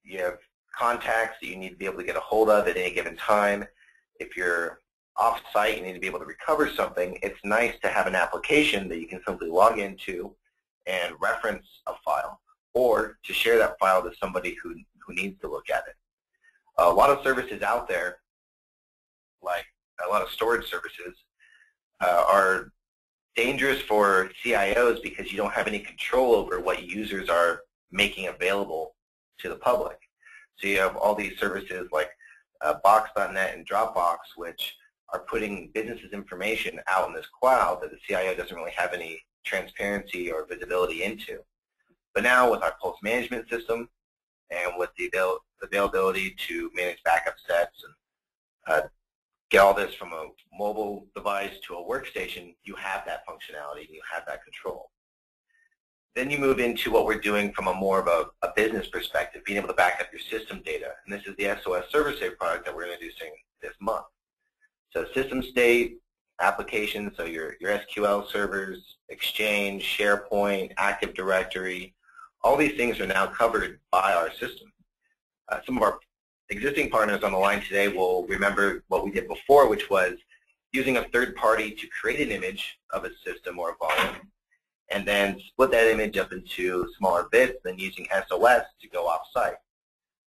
you have contacts that you need to be able to get a hold of at any given time. If you're off-site, you need to be able to recover something. It's nice to have an application that you can simply log into and reference a file, or to share that file to somebody who needs to look at it. A lot of services out there, like a lot of storage services, are dangerous for CIOs because you don't have any control over what users are making available to the public. So you have all these services like Box.net and Dropbox, which are putting businesses' information out in this cloud that the CIO doesn't really have any transparency or visibility into. But now with our Pulse management system and with the availability to manage backup sets and get all this from a mobile device to a workstation, you have that functionality, you have that control. Then you move into what we're doing from a more of a business perspective, being able to back up your system data. And this is the SOS ServerSave product that we're introducing this month. So system state, applications, so your SQL servers, Exchange, SharePoint, Active Directory, all these things are now covered by our system. Some of our existing partners on the line today will remember what we did before, which was using a third party to create an image of a system or a volume, and then split that image up into smaller bits, then using SOS to go off-site.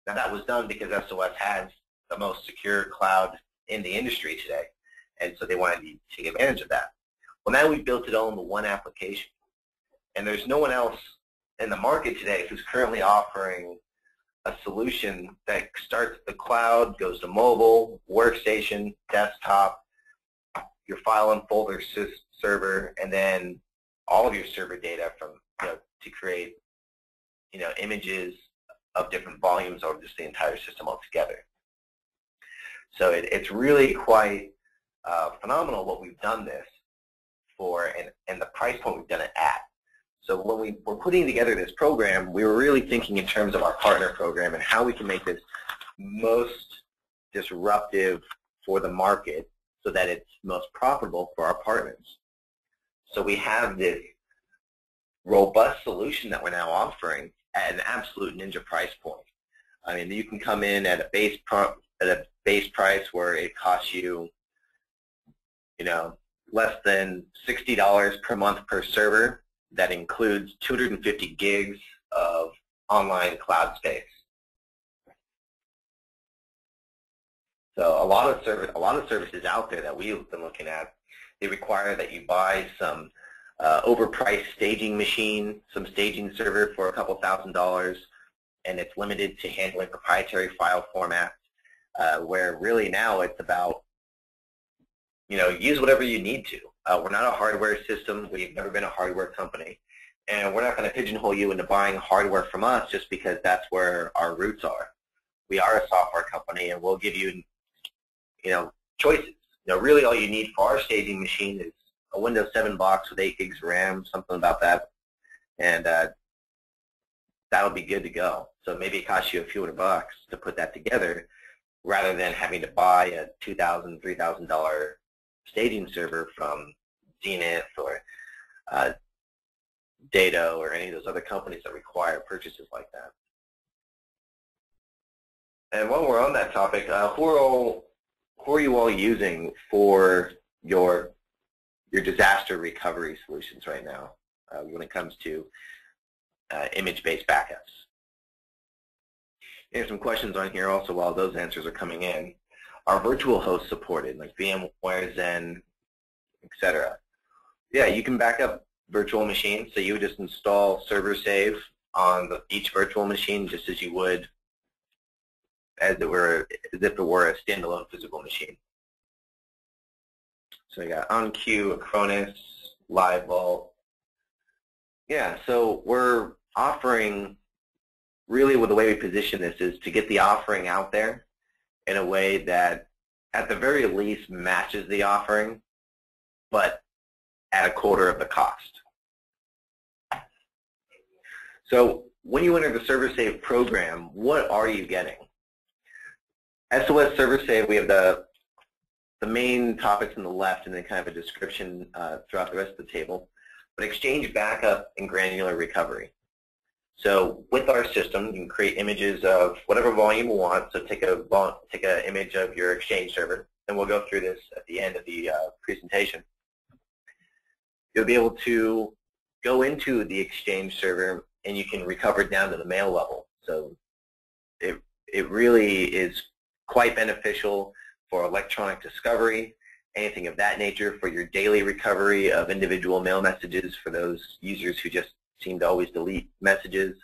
Now that was done because SOS has the most secure cloud in the industry today, and so they wanted to take advantage of that. Well, now we've built it all into one application, and there's no one else in the market today who's currently offering a solution that starts at the cloud, goes to mobile, workstation, desktop, your file and folder server, and then all of your server data from to create images of different volumes or just the entire system altogether. So it's really quite phenomenal what we've done this for and the price point we've done it at. So when we were putting together this program, we were really thinking in terms of our partner program and how we can make this most disruptive for the market so that it's most profitable for our partners. So we have this robust solution that we're now offering at an absolute ninja price point. I mean, you can come in at a base price where it costs you, less than $60 per month per server. That includes 250 gigs of online cloud space. So a lot of services out there that we've been looking at, they require that you buy some overpriced staging machine, some staging server for a couple $1,000s, and it's limited to handling proprietary file formats, where really now it's about, use whatever you need to. We're not a hardware system. We've never been a hardware company. And we're not going to pigeonhole you into buying hardware from us just because that's where our roots are. We are a software company, and we'll give you, choices. Really all you need for our staging machine is a Windows 7 box with 8 gigs of RAM, something about that, and that'll be good to go. So maybe it costs you a few $100 to put that together rather than having to buy a $2,000, $3,000 staging server from Zenith or Dado or any of those other companies that require purchases like that. And while we're on that topic, who are you all using for your disaster recovery solutions right now when it comes to image-based backups? There's some questions on here also while those answers are coming in. Are virtual hosts supported, like VMware, Zen, etc.? Yeah, you can back up virtual machines. So you would just install ServerSave on each virtual machine just as you would as if it were a standalone physical machine. So you got OnQ, Acronis, LiveVault. Yeah, so we're offering, really with the way we position this is to get the offering out there in a way that at the very least matches the offering, but at a quarter of the cost. So when you enter the ServerSave program, what are you getting? SOS ServerSave, we have the main topics on the left and then kind of a description throughout the rest of the table. But Exchange backup and granular recovery. So with our system, you can create images of whatever volume you want. So take an image of your Exchange server, and we'll go through this at the end of the presentation. You'll be able to go into the Exchange server, and you can recover down to the mail level. So it really is quite beneficial for electronic discovery, anything of that nature, for your daily recovery of individual mail messages for those users who just seem to always delete messages.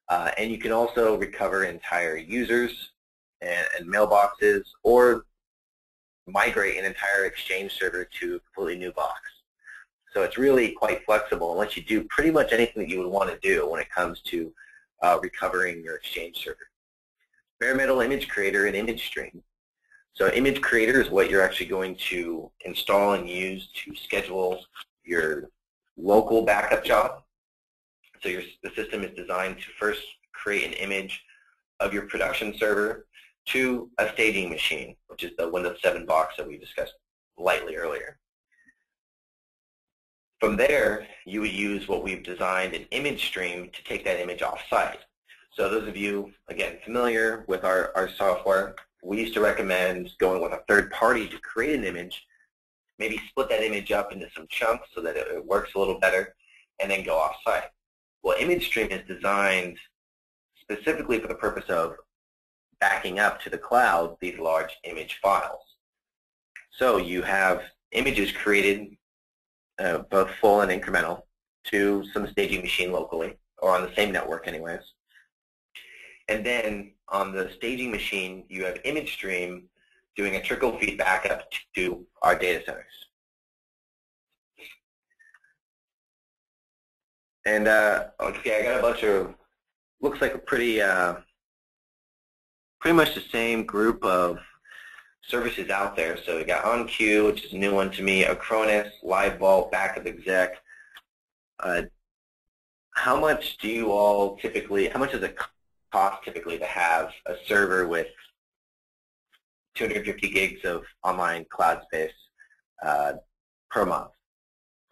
And you can also recover entire users and mailboxes, or migrate an entire Exchange server to a completely new box. So it's really quite flexible and lets you do pretty much anything that you would want to do when it comes to recovering your Exchange server. Bare metal image creator and image stream. So image creator is what you're actually going to install and use to schedule your local backup job. So the system is designed to first create an image of your production server to a staging machine, which is the Windows 7 box that we discussed lightly earlier. From there, you would use what we've designed, an image stream, to take that image off-site. So those of you, again, familiar with our software, we used to recommend going with a third party to create an image, maybe split that image up into some chunks so that it works a little better, and then go off-site. Well, image stream is designed specifically for the purpose of backing up to the cloud these large image files. So you have images created, both full and incremental, to some staging machine locally, or on the same network anyways. And then on the staging machine, you have image stream doing a trickle feed backup to our data centers. And okay, I got a bunch of, looks like a pretty much the same group of services out there. So we got OnQ, which is a new one to me, Acronis, Live Vault, Backup Exec. How much do you all typically, how much does it cost typically to have a server with 250 gigs of online cloud space per month?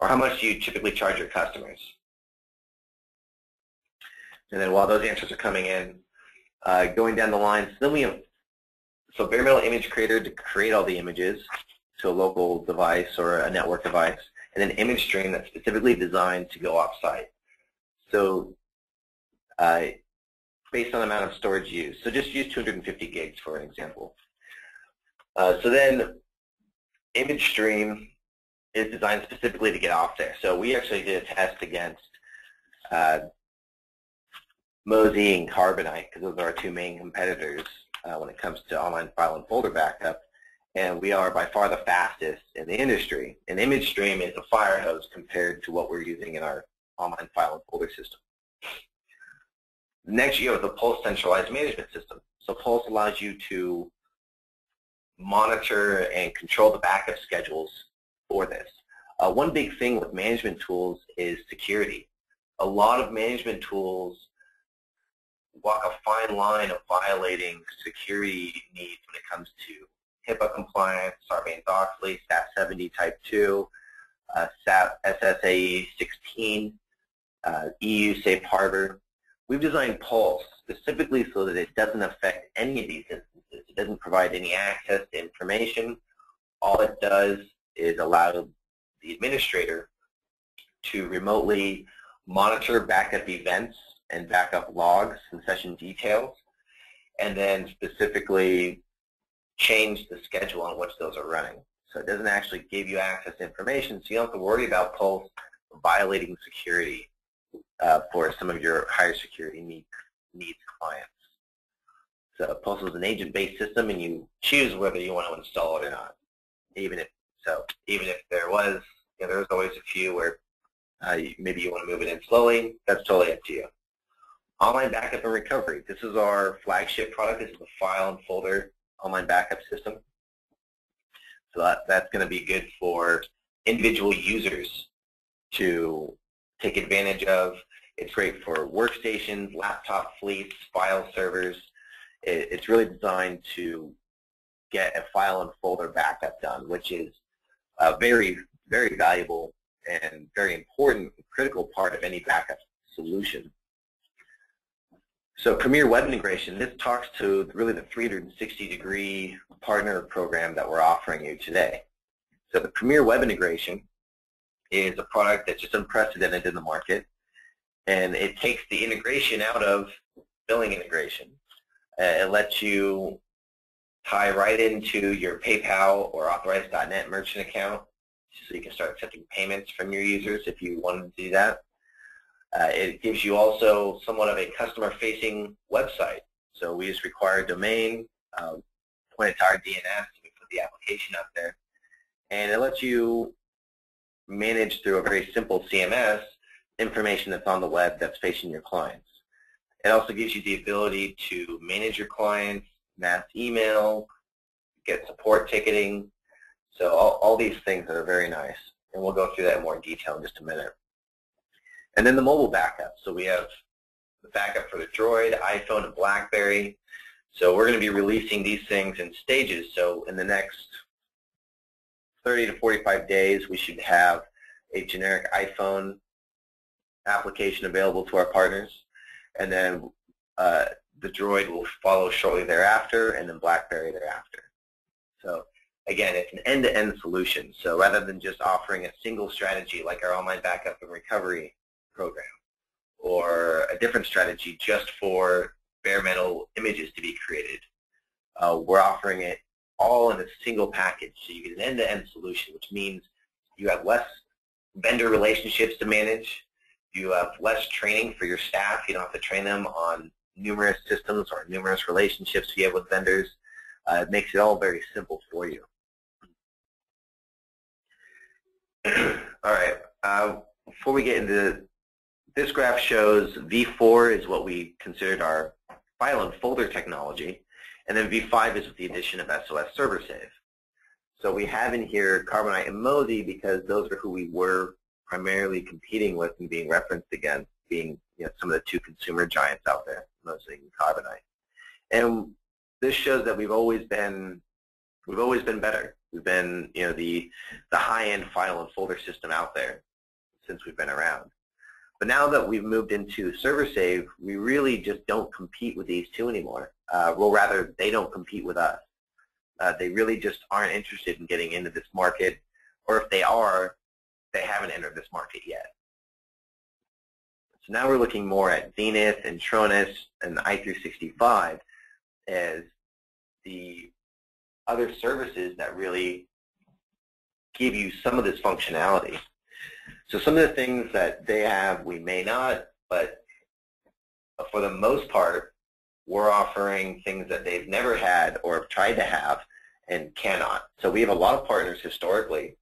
Or how much do you typically charge your customers? And then while those answers are coming in, going down the line, so then we have bare metal image creator to create all the images to a local device or a network device, and then image stream that's specifically designed to go off-site. So based on the amount of storage used. So just use 250 gigs for an example. So then image stream is designed specifically to get off there. So we actually did a test against Mozy and Carbonite, because those are our two main competitors when it comes to online file and folder backup. And we are by far the fastest in the industry. And image stream is a fire hose compared to what we're using in our online file and folder system. Next, you have the Pulse centralized management system. So Pulse allows you to monitor and control the backup schedules for this. One big thing with management tools is security. A lot of management tools walk a fine line of violating security needs when it comes to HIPAA compliance, Sarbanes-Oxley, SAP 70 Type 2, SAP SSAE 16, EU Safe Harbor. We've designed Pulse specifically so that it doesn't affect any of these instances. It doesn't provide any access to information. All it does is allow the administrator to remotely monitor backup events and backup logs and session details, and then specifically change the schedule on which those are running. So it doesn't actually give you access to information, so you don't have to worry about Pulse violating security for some of your higher security needs clients. So Pulse is an agent-based system, and you choose whether you want to install it or not. Even if there was, there's always a few where maybe you want to move it in slowly. That's totally up to you. Online backup and recovery. This is our flagship product. This is the file and folder online backup system. So that's going to be good for individual users to take advantage of. It's great for workstations, laptop fleets, file servers. It's really designed to get a file and folder backup done, which is a very, very valuable and very important, critical part of any backup solution. So Premier Web Integration, this talks to really the 360-degree partner program that we're offering you today. So the Premier Web Integration is a product that's just unprecedented in the market, and it takes the integration out of billing integration. It lets you tie right into your PayPal or Authorize.net merchant account, so you can start accepting payments from your users if you wanted to do that. It gives you also somewhat of a customer-facing website. So we just require a domain, point it to our DNS, and we put the application up there. And it lets you manage through a very simple CMS information that's on the web that's facing your clients. It also gives you the ability to manage your clients, mass email, get support ticketing. So all these things that are very nice. And we'll go through that in more detail in just a minute. And then the mobile backup. So we have the backup for the Droid, iPhone, and BlackBerry. So we're going to be releasing these things in stages. So in the next 30 to 45 days, we should have a generic iPhone application available to our partners. And then the Droid will follow shortly thereafter, and then BlackBerry thereafter. So again, it's an end-to-end solution. So rather than just offering a single strategy like our online backup and recovery program, or a different strategy just for bare metal images to be created, we're offering it all in a single package. So you get an end-to-end solution, which means you have less vendor relationships to manage. You have less training for your staff. You don't have to train them on numerous systems or numerous relationships you have with vendors. It makes it all very simple for you. All right. Before we get into this graph, shows V4 is what we considered our file and folder technology, and then V5 is with the addition of SOS ServerSave. So we have in here Carbonite and Mozy because those are who we were primarily competing with and being referenced against, being some of the two consumer giants out there, Mozy and Carbonite. And this shows that we've always been better. We've been the high-end file and folder system out there since we've been around. But now that we've moved into ServerSave, we really just don't compete with these two anymore. Well, rather, they don't compete with us. They really just aren't interested in getting into this market, or if they are, they haven't entered this market yet. So now we're looking more at Zenith and Tronus and i365 as the other services that really give you some of this functionality. So some of the things that they have, we may not, but for the most part, we're offering things that they've never had or have tried to have and cannot. So we have a lot of partners historically